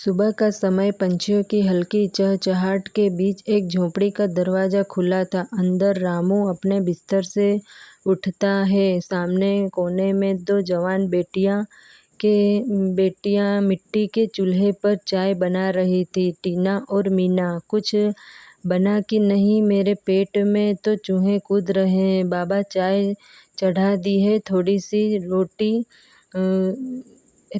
सुबह का समय पंछियों की हल्की चहचहाट के बीच एक झोंपड़ी का दरवाज़ा खुला था। अंदर रामू अपने बिस्तर से उठता है। सामने कोने में दो जवान बेटियां मिट्टी के चूल्हे पर चाय बना रही थी। टीना और मीना, कुछ बना कि नहीं, मेरे पेट में तो चूहे कूद रहे हैं। बाबा चाय चढ़ा दी है, थोड़ी सी रोटी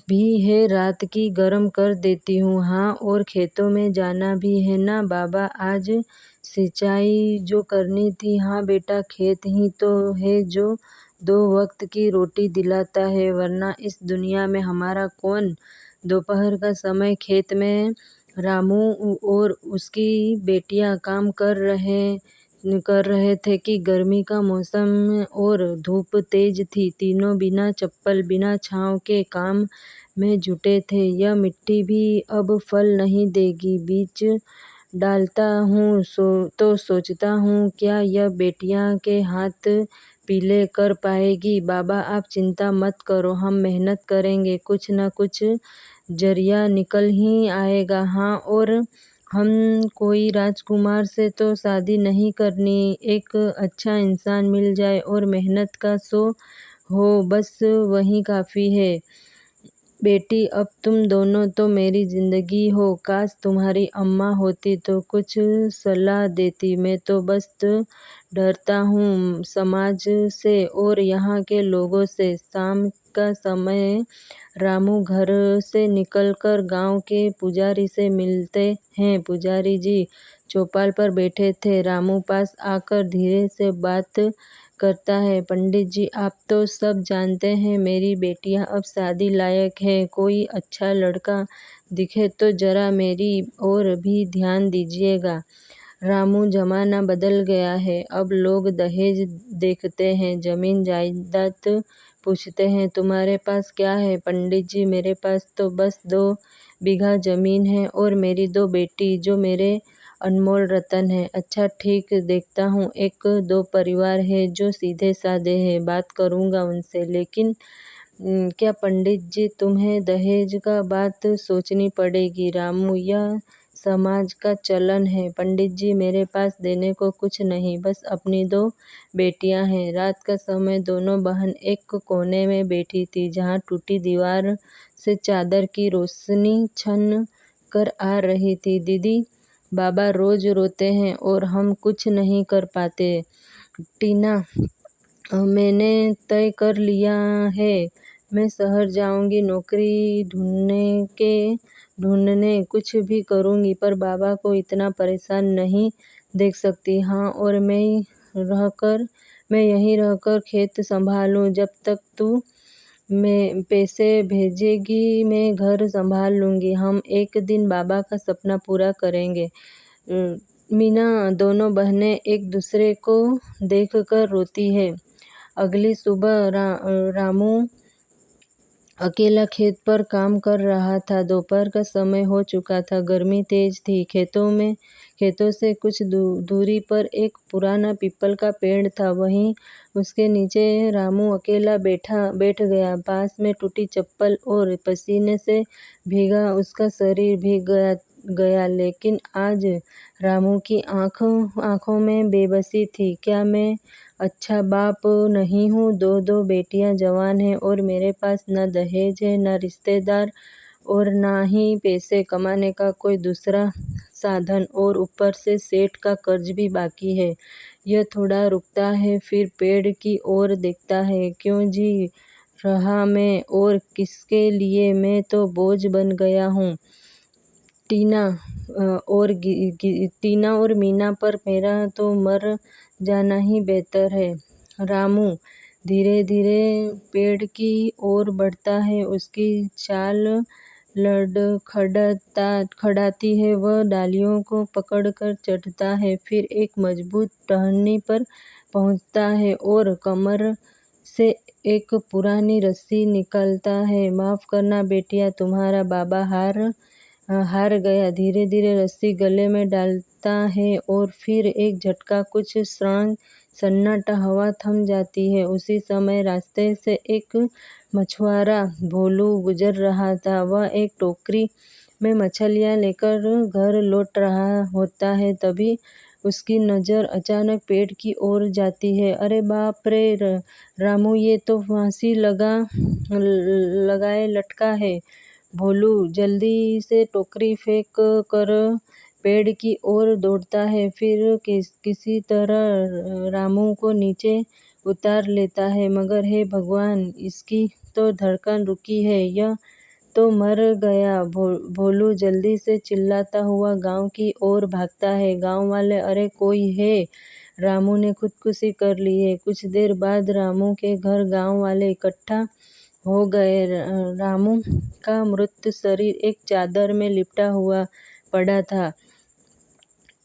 भी है, रात की गरम कर देती हूँ। हाँ, और खेतों में जाना भी है ना बाबा, आज सिंचाई जो करनी थी। हाँ बेटा, खेत ही तो है जो 2 वक्त की रोटी दिलाता है, वरना इस दुनिया में हमारा कौन। दोपहर का समय खेत में रामू और उसकी बेटियां काम कर रहे थे कि गर्मी का मौसम और धूप तेज थी। तीनों बिना चप्पल, बिना छांव के काम में जुटे थे। यह मिट्टी भी अब फल नहीं देगी। बीज डालता हूँ तो सोचता हूँ, क्या यह बेटियां के हाथ पीले कर पाएगी। बाबा आप चिंता मत करो, हम मेहनत करेंगे, कुछ न कुछ जरिया निकल ही आएगा। हाँ, और हम कोई राजकुमार से तो शादी नहीं करनी, एक अच्छा इंसान मिल जाए और मेहनत का सो हो, बस वही काफ़ी है। बेटी, अब तुम दोनों तो मेरी ज़िंदगी हो। काश तुम्हारी अम्मा होती तो कुछ सलाह देती। मैं तो बस डरता हूँ समाज से और यहाँ के लोगों से। शाम का समय रामू घर से निकलकर गांव के पुजारी से मिलते हैं। पुजारी जी चौपाल पर बैठे थे। रामू पास आकर धीरे से बात करता है। पंडित जी, आप तो सब जानते हैं, मेरी बेटियां अब शादी लायक है। कोई अच्छा लड़का दिखे तो जरा मेरी ओर भी ध्यान दीजिएगा। रामू, जमाना बदल गया है, अब लोग दहेज देखते हैं, जमीन जायदाद पूछते हैं। तुम्हारे पास क्या है? पंडित जी, मेरे पास तो बस 2 बीघा जमीन है और मेरी 2 बेटी, जो मेरे अनमोल रतन है। अच्छा ठीक, देखता हूँ, 1-2 परिवार है जो सीधे साधे हैं, बात करूँगा उनसे। लेकिन क्या पंडित जी, तुम्हें दहेज का बात सोचनी पड़ेगी। रामू, यह समाज का चलन है। पंडित जी, मेरे पास देने को कुछ नहीं, बस अपनी 2 बेटियां हैं। रात का समय दोनों बहन एक कोने में बैठी थी, जहाँ टूटी दीवार से चादर की रोशनी छन कर आ रही थी। दीदी, बाबा रोज रोते हैं और हम कुछ नहीं कर पाते। टीना, मैंने तय कर लिया है, मैं शहर जाऊंगी, नौकरी ढूंढने कुछ भी करूंगी, पर बाबा को इतना परेशान नहीं देख सकती। हाँ, और मैं यहीं रहकर खेत संभालूं। जब तक तू मैं पैसे भेजेगी, मैं घर संभाल लूंगी। हम एक दिन बाबा का सपना पूरा करेंगे। मीना, दोनों बहनें एक दूसरे को देखकर रोती है। अगली सुबह रामू अकेला खेत पर काम कर रहा था। दोपहर का समय हो चुका था, गर्मी तेज थी। खेतों से कुछ दूरी पर एक पुराना पीपल का पेड़ था, वहीं उसके नीचे रामू अकेला बैठ गया। पास में टूटी चप्पल और पसीने से भीगा उसका शरीर भीग गया। लेकिन आज रामू की आंखों में बेबसी थी। क्या मैं अच्छा बाप नहीं हूँ? 2 बेटियां जवान हैं और मेरे पास न दहेज है, न रिश्तेदार, और ना ही पैसे कमाने का कोई दूसरा साधन, और ऊपर से सेठ का कर्ज भी बाकी है। यह थोड़ा रुकता है, फिर पेड़ की ओर देखता है। क्यों जी रहा मैं, और किसके लिए? मैं तो बोझ बन गया हूँ। टीना और मीना पर मेरा तो मर जाना ही बेहतर है। रामू धीरे धीरे पेड़ की ओर बढ़ता है। उसकी चाल लड़खड़ाती है। वह डालियों को पकड़कर चढ़ता है, फिर एक मजबूत टहनी पर पहुंचता है और कमर से एक पुरानी रस्सी निकालता है। माफ करना बेटिया, तुम्हारा बाबा हार गया। धीरे धीरे रस्सी गले में डालता है और फिर एक झटका, कुछ क्षण सन्नाटा, हवा थम जाती है। उसी समय रास्ते से एक मछुआरा भोलू गुजर रहा था। वह एक टोकरी में मछलियाँ लेकर घर लौट रहा होता है, तभी उसकी नज़र अचानक पेड़ की ओर जाती है। अरे बाप रे रामू, ये तो फांसी लगाए लटका है। भोलू जल्दी से टोकरी फेंक कर पेड़ की ओर दौड़ता है, फिर किसी तरह रामू को नीचे उतार लेता है। मगर हे भगवान, इसकी तो धड़कन रुकी है, यह तो मर गया। भोलू जल्दी से चिल्लाता हुआ गांव की ओर भागता है। गांव वाले, अरे कोई है, रामू ने खुदकुशी कर ली है। कुछ देर बाद रामू के घर गांव वाले इकट्ठा हो गए। रामू का मृत शरीर एक चादर में लिपटा हुआ पड़ा था।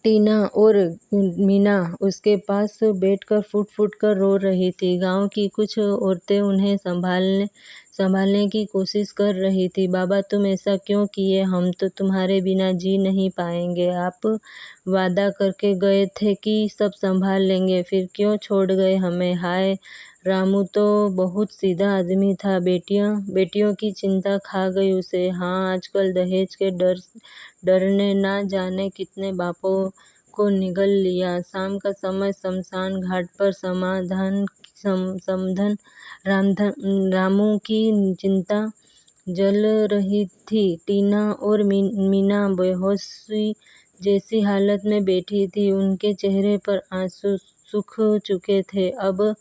टीना और मीना उसके पास बैठकर फुट फुट कर रो रही थी। गांव की कुछ औरतें उन्हें संभालने की कोशिश कर रही थी। बाबा, तुम ऐसा क्यों किए? हम तो तुम्हारे बिना जी नहीं पाएंगे। आप वादा करके गए थे कि सब संभाल लेंगे, फिर क्यों छोड़ गए हमें? हाय, रामू तो बहुत सीधा आदमी था। बेटियों की चिंता खा गई उसे। हाँ, आजकल दहेज के डर ने ना जाने कितने बापों को निगल लिया। शाम का समय शमशान घाट पर समधन रामू की चिंता जल रही थी। टीना और मीना बेहोशी जैसी हालत में बैठी थी। उनके चेहरे पर आंसू सूख चुके थे। अब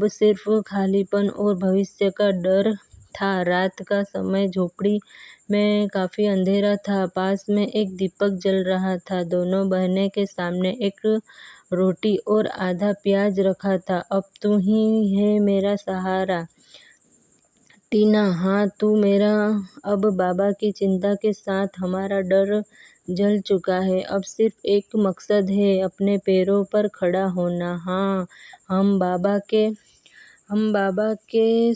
सिर्फ खालीपन और भविष्य का डर था। रात का समय, झोपड़ी में काफी अंधेरा था। पास में एक दीपक जल रहा था। दोनों बहनें के सामने एक रोटी और आधा प्याज रखा था। अब तू ही है मेरा सहारा टीना। हाँ, तू मेरा। अब बाबा की चिंता के साथ हमारा डर जल चुका है। अब सिर्फ एक मकसद है, अपने पैरों पर खड़ा होना। हाँ, हम बाबा के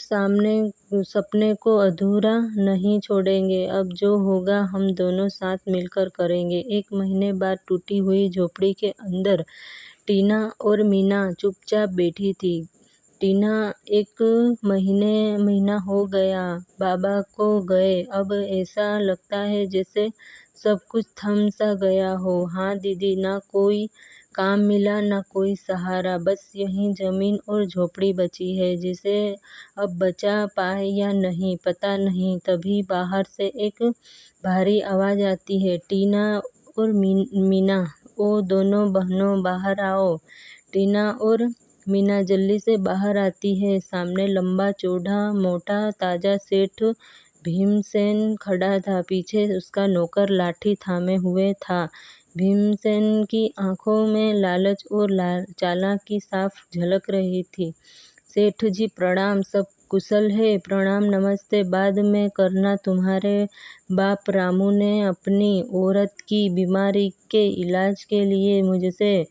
सपने को अधूरा नहीं छोड़ेंगे। अब जो होगा हम दोनों साथ मिलकर करेंगे। 1 महीने बाद टूटी हुई झोपड़ी के अंदर टीना और मीना चुपचाप बैठी थी। टीना, 1 महीना हो गया बाबा को गए। अब ऐसा लगता है जैसे सब कुछ थम सा गया हो। हाँ दीदी, ना कोई काम मिला, ना कोई सहारा, बस यही जमीन और झोपड़ी बची है, जिसे अब बचा पाए या नहीं पता नहीं। तभी बाहर से एक भारी आवाज आती है, टीना और मीना, ओ दोनों बहनों बाहर आओ। टीना और मीना जल्दी से बाहर आती है। सामने लंबा चौड़ा मोटा ताजा सेठ भीमसेन खड़ा था। पीछे उसका नौकर लाठी थामे हुए था। भीमसेन की आंखों में लालच और चालाकी साफ झलक रही थी। सेठ जी प्रणाम, सब कुशल है? प्रणाम, नमस्ते बाद में करना। तुम्हारे बाप रामू ने अपनी औरत की बीमारी के इलाज के लिए मुझसे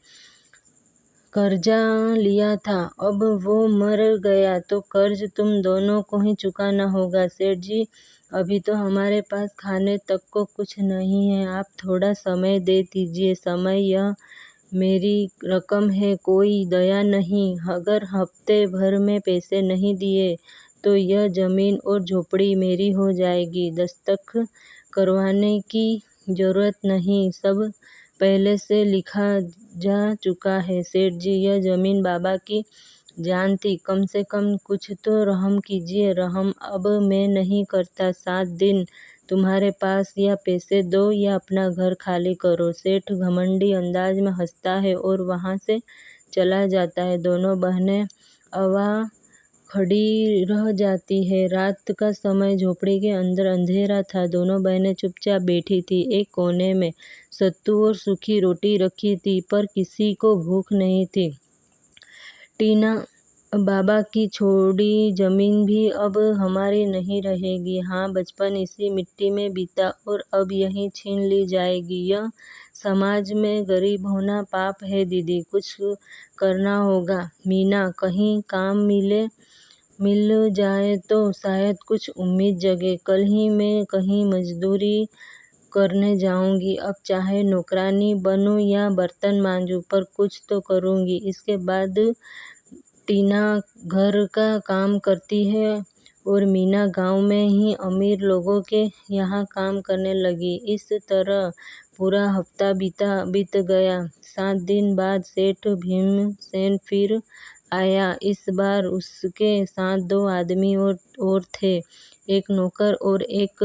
कर्जा लिया था। अब वो मर गया तो कर्ज तुम दोनों को ही चुकाना होगा। सेठ जी, अभी तो हमारे पास खाने तक को कुछ नहीं है। आप थोड़ा समय दे दीजिए। समय? यह मेरी रकम है, कोई दया नहीं। अगर हफ्ते भर में पैसे नहीं दिए तो यह जमीन और झोपड़ी मेरी हो जाएगी। दस्तखत करवाने की जरूरत नहीं, सब पहले से लिखा जा चुका है। सेठ जी, यह जमीन बाबा की जान थी, कम से कम कुछ तो रहम कीजिए। रहम अब मैं नहीं करता। 7 दिन तुम्हारे पास, या पैसे दो या अपना घर खाली करो। सेठ घमंडी अंदाज में हंसता है और वहां से चला जाता है। दोनों बहनें अवा खड़ी रह जाती है। रात का समय, झोपड़ी के अंदर अंधेरा था। दोनों बहनें चुपचाप बैठी थी। एक कोने में सत्तू और सूखी रोटी रखी थी, पर किसी को भूख नहीं थी। टीना, बाबा की छोड़ी जमीन भी अब हमारी नहीं रहेगी। हाँ, बचपन इसी मिट्टी में बीता और अब यहीं छीन ली जाएगी। यह समाज में गरीब होना पाप है दीदी, कुछ करना होगा। मीना, कहीं काम मिल जाए तो शायद कुछ उम्मीद जगे। कल ही मैं कहीं मजदूरी करने जाऊंगी। अब चाहे नौकरानी बनूं या बर्तन मांजूं, पर कुछ तो करूंगी। इसके बाद टीना घर का काम करती है और मीना गांव में ही अमीर लोगों के यहाँ काम करने लगी। इस तरह पूरा हफ्ता बीत गया। 7 दिन बाद सेठ भीमसेन फिर आया। इस बार उसके साथ 2 आदमी और थे, एक नौकर और एक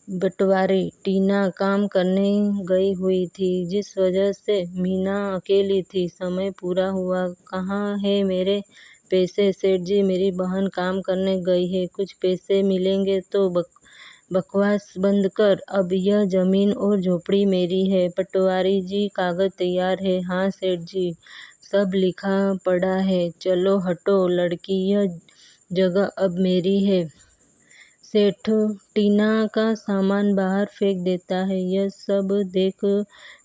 पटवारी। टीना काम करने गई हुई थी, जिस वजह से मीना अकेली थी। समय पूरा हुआ। कहाँ है मेरे पैसे? सेठ जी, मेरी बहन काम करने गई है, कुछ पैसे मिलेंगे तो बकवास बंद कर। अब यह जमीन और झोपड़ी मेरी है। पटवारी जी, कागज तैयार है? हाँ सेठ जी, सब लिखा पड़ा है। चलो हटो लड़की, यह जगह अब मेरी है। सेठ टीना का सामान बाहर फेंक देता है। यह सब देख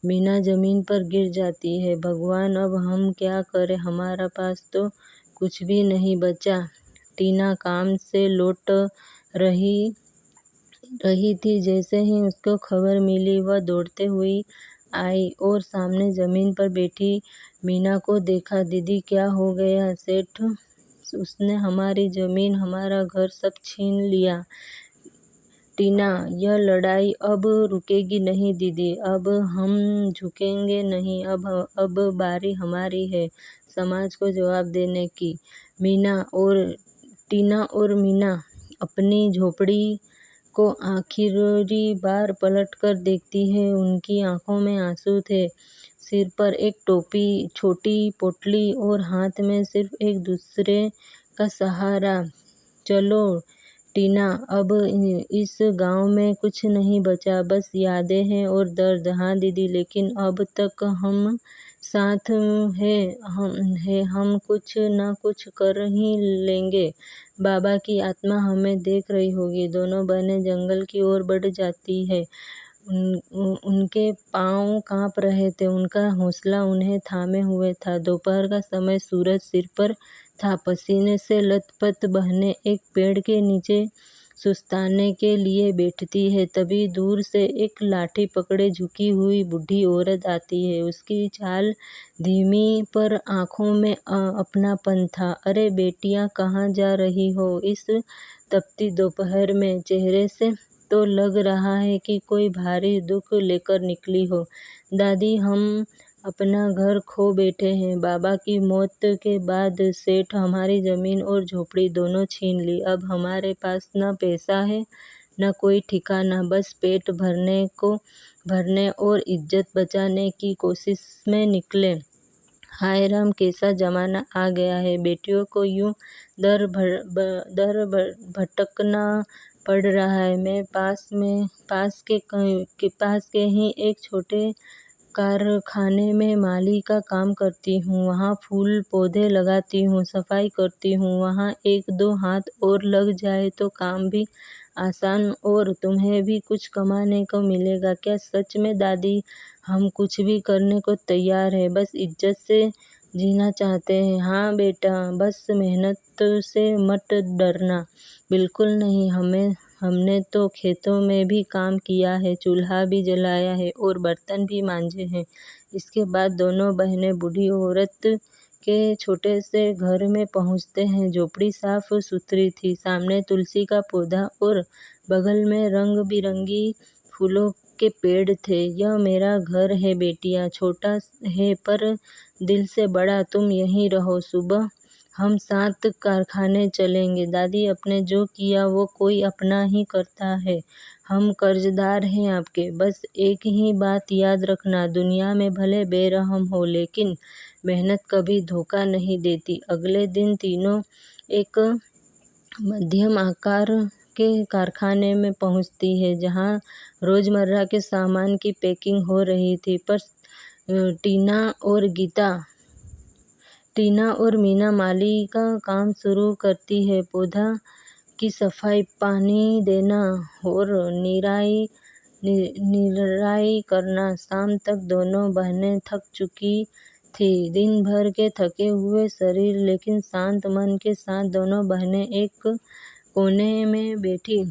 मीना जमीन पर गिर जाती है। भगवान, अब हम क्या करें? हमारा पास तो कुछ भी नहीं बचा। टीना काम से लौट रही थी। जैसे ही उसको खबर मिली, वह दौड़ते हुई आई और सामने जमीन पर बैठी मीना को देखा। दीदी, क्या हो गया? सेठ, उसने हमारी जमीन, हमारा घर सब छीन लिया। टीना, यह लड़ाई अब रुकेगी नहीं दीदी। अब हम झुकेंगे नहीं। अब बारी हमारी है समाज को जवाब देने की। टीना और मीना अपनी झोपड़ी को आखिरी बार पलट कर देखती है। उनकी आंखों में आंसू थे, सिर पर एक टोपी, छोटी पोटली और हाथ में सिर्फ एक दूसरे का सहारा। चलो टीना, अब इस गांव में कुछ नहीं बचा, बस यादें हैं और दर्द। हाँ दीदी, लेकिन अब तक हम साथ हैं, हम कुछ न कुछ कर ही लेंगे। बाबा की आत्मा हमें देख रही होगी। दोनों बहनें जंगल की ओर बढ़ जाती है। उनके पांव कांप रहे थे, उनका हौसला उन्हें थामे हुए था। दोपहर का समय, सूरज सिर पर था, पसीने से लथपथ बहनें एक पेड़ के नीचे सुस्ताने के लिए बैठती है। तभी दूर से एक लाठी पकड़े झुकी हुई बूढ़ी औरत आती है। उसकी चाल धीमी, पर आंखों में अपनापन था। अरे बेटियां, कहाँ जा रही हो इस तपती दोपहर में? चेहरे से तो लग रहा है कि कोई भारी दुख लेकर निकली हो। दादी, हम अपना घर खो बैठे हैं। बाबा की मौत के बाद सेठ हमारी जमीन और झोपड़ी दोनों छीन ली। अब हमारे पास न पैसा है, न कोई ठिकाना, बस पेट भरने और इज्जत बचाने की कोशिश में निकले। हाय राम, कैसा जमाना आ गया है। बेटियों को यूं दर भटकना पड़ रहा है। मैं पास के ही एक छोटे कारखाने में माली का काम करती हूँ। वहाँ फूल पौधे लगाती हूँ, सफाई करती हूँ। वहाँ 1-2 हाथ और लग जाए तो काम भी आसान और तुम्हें भी कुछ कमाने को मिलेगा। क्या सच में दादी? हम कुछ भी करने को तैयार हैं, बस इज्जत से जीना चाहते हैं। हाँ बेटा, बस मेहनत से मत डरना। बिल्कुल नहीं, हमने तो खेतों में भी काम किया है, चूल्हा भी जलाया है और बर्तन भी मांजे हैं। इसके बाद दोनों बहनें बूढ़ी औरत के छोटे से घर में पहुंचते हैं। झोपड़ी साफ सुथरी थी, सामने तुलसी का पौधा और बगल में रंग बिरंगी फूलों के पेड़ थे। यह मेरा घर है बेटियां, छोटा है पर दिल से बड़ा। तुम यहीं रहो, सुबह हम साथ कारखाने चलेंगे। दादी, अपने जो किया वो कोई अपना ही करता है। हम कर्जदार हैं आपके। बस एक ही बात याद रखना, दुनिया में भले बेरहम हो, लेकिन मेहनत कभी धोखा नहीं देती। अगले दिन तीनों एक मध्यम आकार के कारखाने में पहुंचती है, जहां रोजमर्रा के सामान की पैकिंग हो रही थी। पर टीना और मीना माली का काम शुरू करती है। पौधा की सफाई, पानी देना और निराई करना। शाम तक दोनों बहनें थक चुकी थी, दिन भर के थके हुए शरीर, लेकिन शांत मन के साथ दोनों बहनें एक कोने में बैठी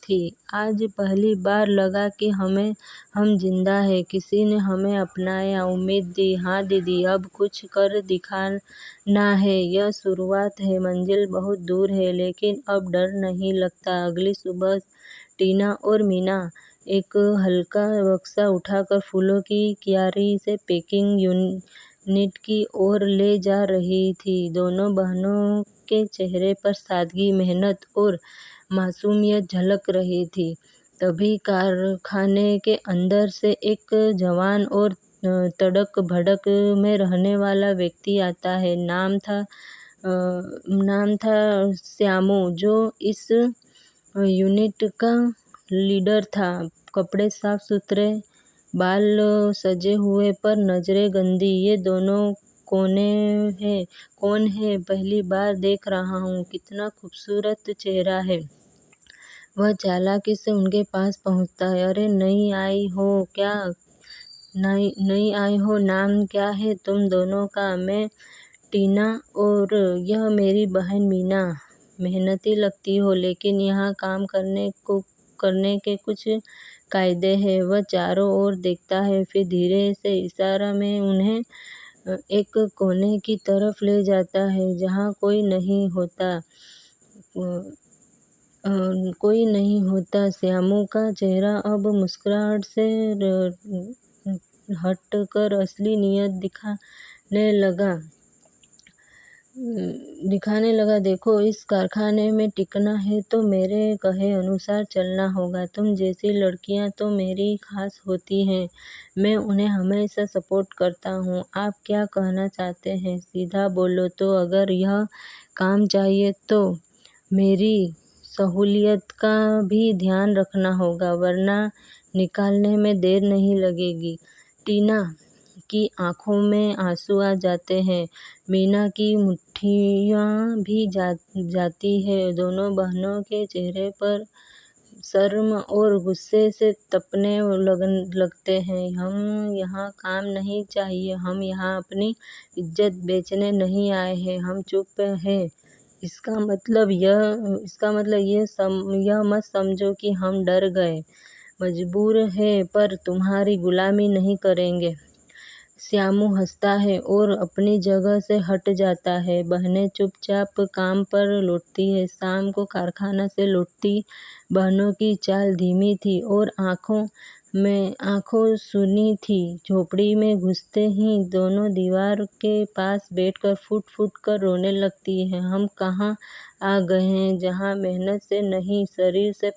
थी। आज पहली बार लगा कि हम जिंदा हैं, किसी ने हमें अपनाया, उम्मीद दी। हाँ दीदी, अब कुछ कर दिखाना है। यह शुरुआत है, मंजिल बहुत दूर है, लेकिन अब डर नहीं लगता। अगली सुबह टीना और मीना एक हल्का बक्सा उठाकर फूलों की क्यारी से पैकिंग यूनिट की ओर ले जा रही थी। दोनों बहनों के चेहरे पर सादगी, मेहनत और मासूमियत झलक रही थी। तभी कारखाने के अंदर से एक जवान और तड़क भड़क में रहने वाला व्यक्ति आता है। नाम था श्यामू, जो इस यूनिट का लीडर था। कपड़े साफ सुथरे, बाल सजे हुए, पर नजरें गंदी। ये दोनों कौन है? पहली बार देख रहा हूँ। कितना खूबसूरत चेहरा है। वह चालाकी से उनके पास पहुँचता है। अरे नई आई हो क्या? नई आई हो। नाम क्या है तुम दोनों का? मैं टीना, और यह मेरी बहन मीना। मेहनती लगती हो, लेकिन यहाँ काम करने के कुछ कायदे हैं। वह चारों ओर देखता है, फिर धीरे से इशारा में उन्हें एक कोने की तरफ ले जाता है, जहाँ कोई नहीं होता। श्यामू का चेहरा अब मुस्कुराहट से हटकर असली नीयत दिखाने लगा। देखो, इस कारखाने में टिकना है तो मेरे कहे अनुसार चलना होगा। तुम जैसी लड़कियां तो मेरी खास होती हैं। मैं उन्हें हमेशा सपोर्ट करता हूँ। आप क्या कहना चाहते हैं? सीधा बोलो तो। अगर यह काम चाहिए तो मेरी सहूलियत का भी ध्यान रखना होगा, वरना निकालने में देर नहीं लगेगी। टीना की आंखों में आंसू आ जाते हैं। मीना की मुट्ठियां भी जाती है। दोनों बहनों के चेहरे पर शर्म और गुस्से से तपने लगते हैं। हम यहाँ काम नहीं चाहिए, हम यहाँ अपनी इज्जत बेचने नहीं आए हैं। हम चुप हैं। इसका मतलब यह मत समझो कि हम डर गए। मजबूर है, पर तुम्हारी गुलामी नहीं करेंगे। श्यामू हंसता है और अपनी जगह से हट जाता है। बहनें चुपचाप काम पर लौटती है। शाम को कारखाना से लौटती बहनों की चाल धीमी थी और आंखों सुनी थी। झोपड़ी में घुसते ही दोनों दीवार के पास बैठकर फुट फुट कर रोने लगती है। हम कहाँ आ गए हैं, जहाँ मेहनत से नहीं, शरीर से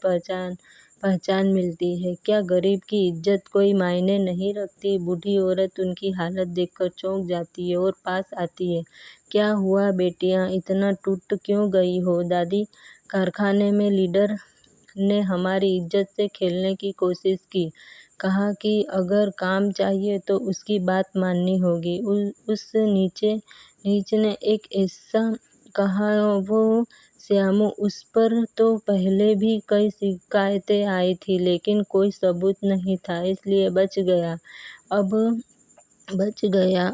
पहचान मिलती है। क्या गरीब की इज्जत कोई मायने नहीं रखती? बूढ़ी औरत उनकी हालत देखकर चौंक जाती है और पास आती है। क्या हुआ बेटियां, इतना टूट क्यों गई हो? दादी, कारखाने में लीडर ने हमारी इज्जत से खेलने की कोशिश की। कहा कि अगर काम चाहिए तो उसकी बात माननी होगी। उस नीच ने एक ऐसा कहा वो श्यामू, उस पर तो पहले भी कई शिकायतें आई थी, लेकिन कोई सबूत नहीं था, इसलिए बच गया।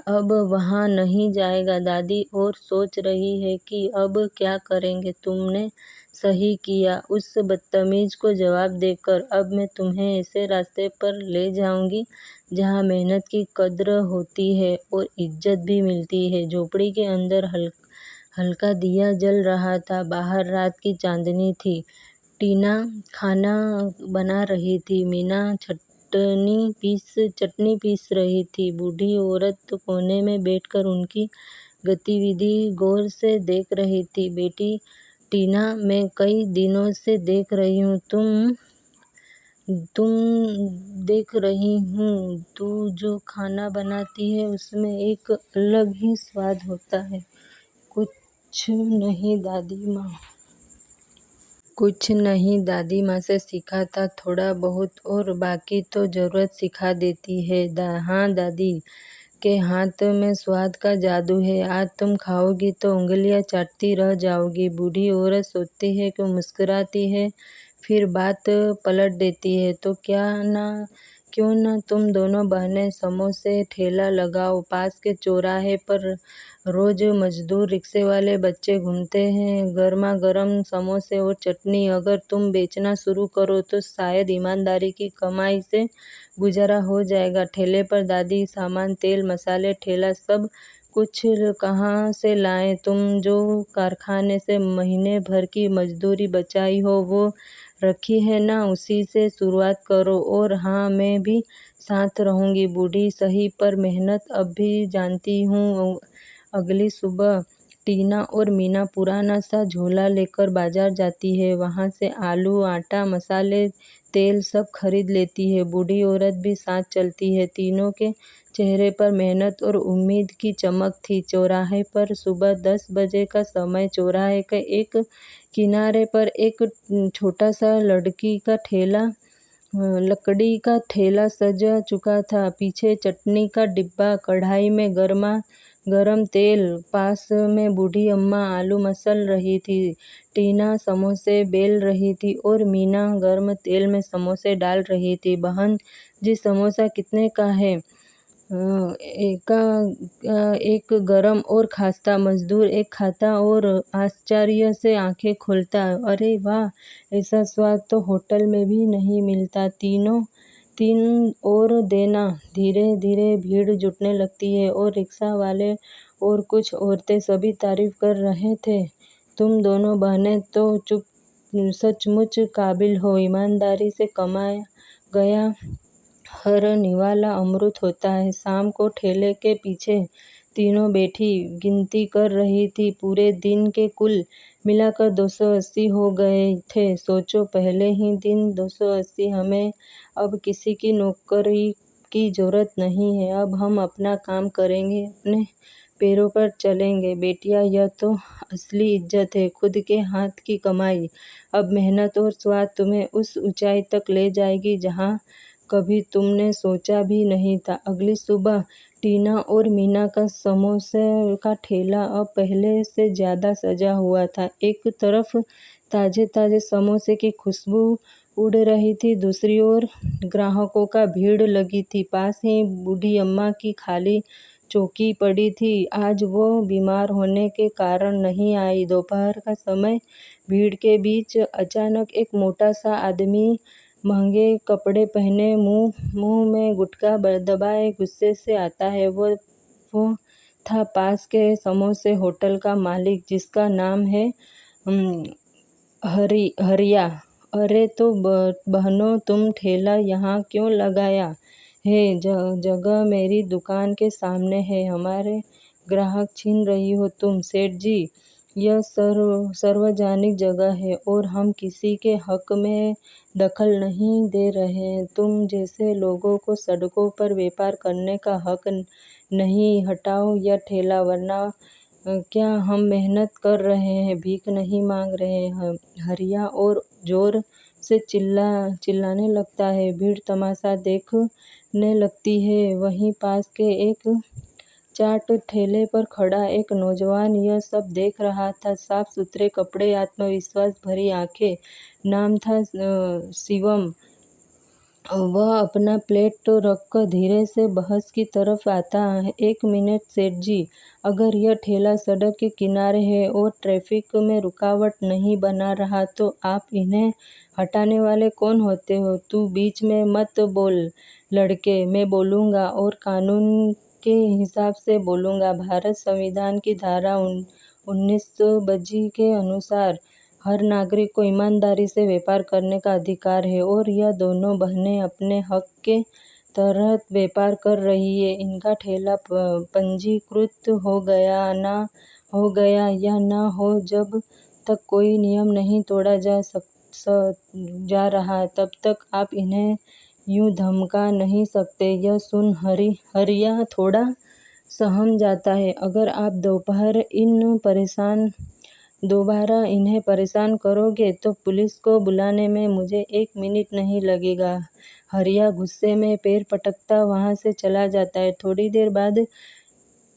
अब वहाँ नहीं जाएगा। दादी और सोच रही है कि अब क्या करेंगे। तुमने सही किया उस बदतमीज को जवाब देकर। अब मैं तुम्हें ऐसे रास्ते पर ले जाऊंगी जहाँ मेहनत की कद्र होती है और इज्जत भी मिलती है। झोपड़ी के अंदर हल्का दिया जल रहा था। बाहर रात की चांदनी थी। टीना खाना बना रही थी। मीना चटनी पीस रही थी। बूढ़ी औरत कोने में बैठकर उनकी गतिविधि गौर से देख रही थी। बेटी टीना, मैं कई दिनों से देख रही हूँ तू जो खाना बनाती है उसमें एक अलग ही स्वाद होता है। कुछ नहीं दादी माँ से सीखा था थोड़ा बहुत, और बाकी तो ज़रूरत सिखा देती है। हाँ, दादी के हाथ में स्वाद का जादू है। आज तुम खाओगी तो उंगलियां चाटती रह जाओगी। बूढ़ी औरत सोचती है कि मुस्कुराती है, फिर बात पलट देती है। तो क्यों न तुम दोनों बहनें समोसे ठेला लगाओ। पास के चौराहे पर रोज मजदूर रिक्शे वाले बच्चे घूमते हैं। गर्मा गर्म समोसे और चटनी अगर तुम बेचना शुरू करो तो शायद ईमानदारी की कमाई से गुजारा हो जाएगा। ठेले पर दादी सामान तेल मसाले ठेला सब कुछ कहाँ से लाएं? तुम जो कारखाने से महीने भर की मजदूरी बचाई हो वो रखी है ना, उसी से शुरुआत करो। और हाँ, मैं भी साथ रहूंगी। बूढ़ी सही पर मेहनत अब भी जानती हूँ। अगली सुबह टीना और मीना पुराना सा झोला लेकर बाजार जाती है। वहाँ से आलू आटा मसाले तेल सब खरीद लेती है। बूढ़ी औरत भी साथ चलती है। तीनों के चेहरे पर मेहनत और उम्मीद की चमक थी। चौराहे पर सुबह 10 बजे का समय। चौराहे के एक किनारे पर एक छोटा सा लकड़ी का ठेला सजा चुका था। पीछे चटनी का डिब्बा, कढ़ाई में गर्मा गरम तेल, पास में बूढ़ी अम्मा आलू मसल रही थी। टीना समोसे बेल रही थी और मीना गर्म तेल में समोसे डाल रही थी। बहन जी, समोसा कितने का है? एक गरम और खास्ता। मजदूर एक खाता और आश्चर्य से आंखें खोलता। अरे वाह, ऐसा स्वाद तो होटल में भी नहीं मिलता। तीन और देना। धीरे धीरे भीड़ जुटने लगती है और रिक्शा वाले और कुछ औरतें सभी तारीफ कर रहे थे। तुम दोनों बहनें तो सचमुच काबिल हो। ईमानदारी से कमाया गया हर निवाला अमृत होता है। शाम को ठेले के पीछे तीनों बैठी गिनती कर रही थी। पूरे दिन के कुल मिलाकर 280 हो गए थे। सोचो, पहले ही दिन 280। हमें अब किसी की नौकरी की जरूरत नहीं है। अब हम अपना काम करेंगे, अपने पैरों पर चलेंगे। बेटियां, यह तो असली इज्जत है, खुद के हाथ की कमाई। अब मेहनत और स्वाद तुम्हें उस ऊंचाई तक ले जाएगी जहां कभी तुमने सोचा भी नहीं था। अगली सुबह टीना और मीना का समोसे का ठेला अब पहले से ज्यादा सजा हुआ था। एक तरफ ताजे ताजे समोसे की खुशबू उड़ रही थी, दूसरी ओर ग्राहकों का भीड़ लगी थी। पास ही बूढ़ी अम्मा की खाली चौकी पड़ी थी। आज वो बीमार होने के कारण नहीं आई। दोपहर का समय। भीड़ के बीच अचानक एक मोटा सा आदमी महंगे कपड़े पहने मुंह में गुटखा दबाए गुस्से से आता है। वो था पास के समोसे होटल का मालिक, जिसका नाम है हरिया। अरे तो बहनों, तुम ठेला यहाँ क्यों लगाया है? जगह मेरी दुकान के सामने है, हमारे ग्राहक छीन रही हो तुम। सेठ जी, यह सार्वजनिक जगह है और हम किसी के हक में दखल नहीं दे रहे हैं। तुम जैसे लोगों को सड़कों पर व्यापार करने का हक नहीं। हटाओ यह ठेला, वरना क्या हम मेहनत कर रहे हैं, भीख नहीं मांग रहे हैं। हरिया और जोर से चिल्लाने लगता है। भीड़ तमाशा देखने लगती है। वहीं पास के एक चाट ठेले पर खड़ा एक नौजवान यह सब देख रहा था। साफ सुथरे कपड़े, आत्मविश्वास भरी आंखें। नाम था शिवम। वह अपना प्लेट तो रखकर धीरे से बहस की तरफ आता है। 1 मिनट सेठ जी, अगर यह ठेला सड़क के किनारे है और ट्रैफिक में रुकावट नहीं बना रहा तो आप इन्हें हटाने वाले कौन होते हो? तू बीच में मत बोल लड़के, मैं बोलूँगा और कानून के हिसाब से बोलूँगा। भारत संविधान की धारा 19 के अनुसार हर नागरिक को ईमानदारी से व्यापार करने का अधिकार है और यह दोनों बहनें अपने हक के तहत व्यापार कर रही है। इनका ठेला पंजीकृत हो गया या ना हो, जब तक कोई नियम नहीं तोड़ा जा रहा तब तक आप इन्हें यूं धमका नहीं सकते। यह सुन हरिया थोड़ा सहम जाता है। अगर आप दोबारा इन्हें परेशान करोगे तो पुलिस को बुलाने में मुझे 1 मिनट नहीं लगेगा। हरिया गुस्से में पैर पटकता वहां से चला जाता है। थोड़ी देर बाद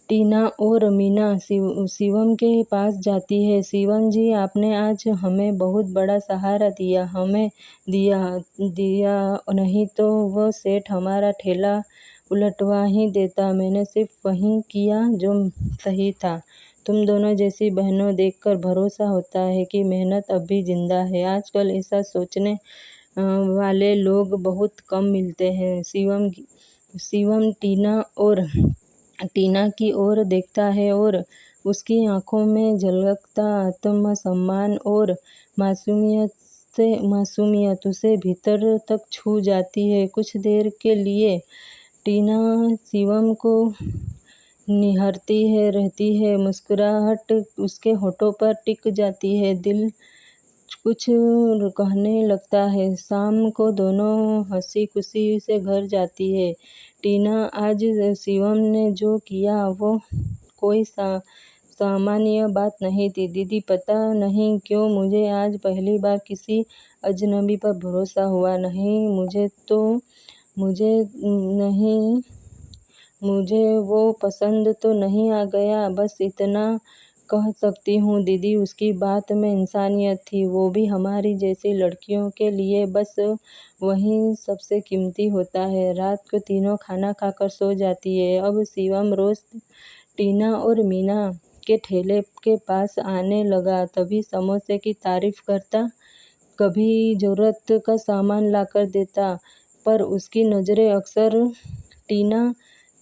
टीना और मीना शिवम के पास जाती है। शिवम जी, आपने आज हमें बहुत बड़ा सहारा दिया। हमें दिया दिया नहीं तो वो सेठ हमारा ठेला उलटवा ही देता। मैंने सिर्फ वही किया जो सही था। तुम दोनों जैसी बहनों देखकर भरोसा होता है कि मेहनत अब भी जिंदा है। आजकल ऐसा सोचने वाले लोग बहुत कम मिलते हैं। शिवम टीना की ओर देखता है और उसकी आंखों में झलकता आत्मसम्मान और मासूमियत उसे भीतर तक छू जाती है। कुछ देर के लिए टीना शिवम को निहारती रहती है। मुस्कुराहट उसके होठों पर टिक जाती है। दिल कुछ कहने लगता है। शाम को दोनों हंसी खुशी से घर जाती है। टीना, आज शिवम ने जो किया वो कोई सामान्य बात नहीं थी। दीदी, पता नहीं क्यों मुझे आज पहली बार किसी अजनबी पर भरोसा हुआ। नहीं मुझे वो पसंद तो नहीं आ गया। बस इतना कह सकती हूँ दीदी, उसकी बात में इंसानियत थी। वो भी हमारी जैसी लड़कियों के लिए बस वही सबसे कीमती होता है। रात को तीनों खाना खाकर सो जाती है। अब शिवम रोज टीना और मीना के ठेले के पास आने लगा। कभी समोसे की तारीफ करता, कभी जरूरत का सामान लाकर देता, पर उसकी नज़रें अक्सर टीना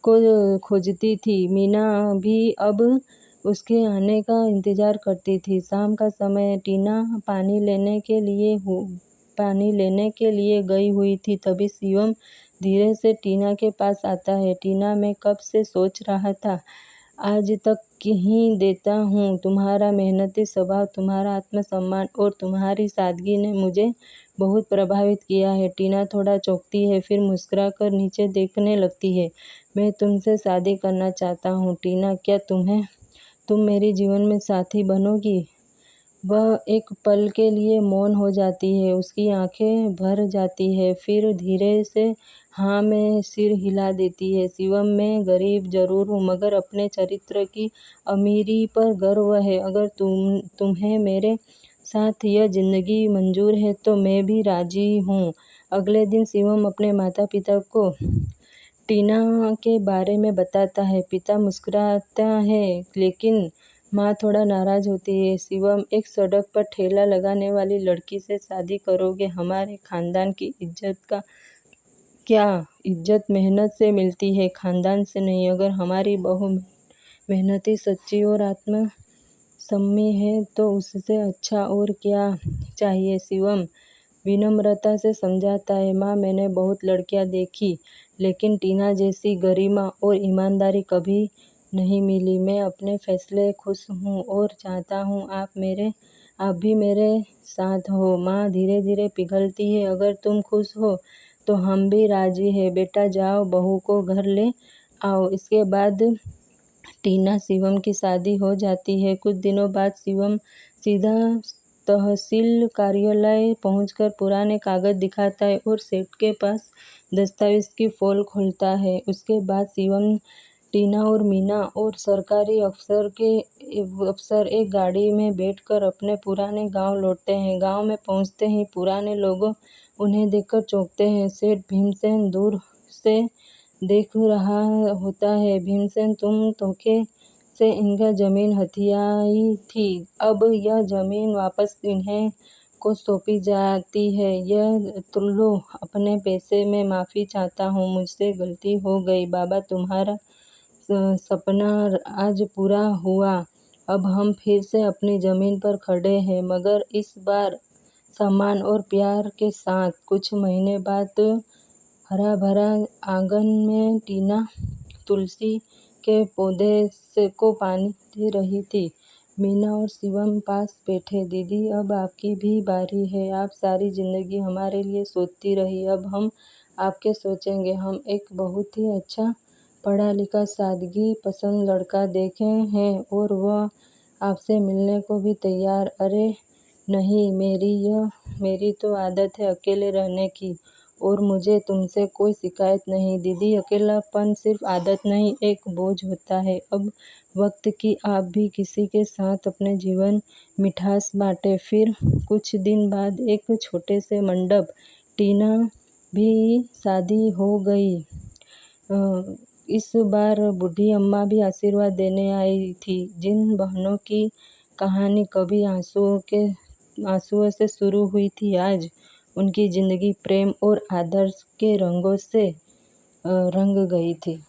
को खोजती थी। मीना भी अब उसके आने का इंतज़ार करती थी। शाम का समय टीना पानी लेने के लिए गई हुई थी। तभी शिवम धीरे से टीना के पास आता है। टीना, मैं कब से सोच रहा था, आज तक ही देता हूँ। तुम्हारा मेहनती स्वभाव, तुम्हारा आत्मसम्मान और तुम्हारी सादगी ने मुझे बहुत प्रभावित किया है। टीना थोड़ा चौंकती है, फिर मुस्कुराकर नीचे देखने लगती है। मैं तुमसे शादी करना चाहता हूँ टीना, क्या तुम मेरे जीवन में साथी बनोगी? वह एक पल के लिए मौन हो जाती है। उसकी आंखें भर जाती है, फिर धीरे से हाँ में सिर हिला देती है। शिवम, मैं गरीब जरूर हूँ, मगर अपने चरित्र की अमीरी पर गर्व है। अगर तुम्हें मेरे साथ यह जिंदगी मंजूर है तो मैं भी राजी हूँ। अगले दिन शिवम अपने माता पिता को टीना के बारे में बताता है। पिता मुस्कुराता है, लेकिन माँ थोड़ा नाराज होती है। शिवम, एक सड़क पर ठेला लगाने वाली लड़की से शादी करोगे? हमारे खानदान की इज्जत का क्या? इज्जत मेहनत से मिलती है, खानदान से नहीं। अगर हमारी बहू मेहनती, सच्ची और आत्मसम्मी है तो उससे अच्छा और क्या चाहिए? शिवम विनम्रता से समझाता है। माँ, मैंने बहुत लड़कियां देखी, लेकिन टीना जैसी गरिमा और ईमानदारी कभी नहीं मिली। मैं अपने फैसले खुश हूँ और चाहता हूँ आप भी मेरे साथ हो। माँ धीरे धीरे पिघलती है। अगर तुम खुश हो तो हम भी राजी हैं। बेटा जाओ, बहू को घर ले आओ। इसके बाद टीना शिवम की शादी हो जाती है। कुछ दिनों बाद शिवम सीधा तहसील कार्यालय पहुंचकर पुराने कागज दिखाता है और सेठ के पास दस्तावेज की फोल खोलता है। उसके बाद शिवम, टीना और मीना और सरकारी अफसर एक गाड़ी में बैठकर अपने पुराने गांव लौटते हैं। गांव में पहुंचते ही पुराने लोग उन्हें देखकर चौंकते हैं। सेठ भीमसेन दूर से देख रहा होता है। भीमसेन, तुम धोखे से इनका जमीन हथियाई थी, अब यह जमीन वापस इन्हें को सौंपी जाती है। यह लो अपने पैसे में माफ़ी चाहता हूँ, मुझसे गलती हो गई। बाबा, तुम्हारा सपना आज पूरा हुआ। अब हम फिर से अपनी ज़मीन पर खड़े हैं, मगर इस बार सम्मान और प्यार के साथ। कुछ महीने बाद हरा भरा आंगन में टीना तुलसी के पौधे को पानी दे रही थी। मीना और शिवम पास बैठे। दीदी, अब आपकी भी बारी है। आप सारी जिंदगी हमारे लिए सोचती रही, अब हम आपके सोचेंगे। हम एक बहुत ही अच्छा पढ़ा लिखा, सादगी पसंद लड़का देखे हैं और वह आपसे मिलने को भी तैयार। अरे नहीं, मेरी तो आदत है अकेले रहने की और मुझे तुमसे कोई शिकायत नहीं दीदी। अकेलापन सिर्फ आदत नहीं, एक बोझ होता है। अब वक्त की आप भी किसी के साथ अपने जीवन मिठास बांटे। फिर कुछ दिन बाद एक छोटे से मंडप, टीना भी शादी हो गई। इस बार बूढ़ी अम्मा भी आशीर्वाद देने आई थी। जिन बहनों की कहानी कभी आंसुओं से शुरू हुई थी, आज उनकी जिंदगी प्रेम और आदर्श के रंगों से रंग गई थी।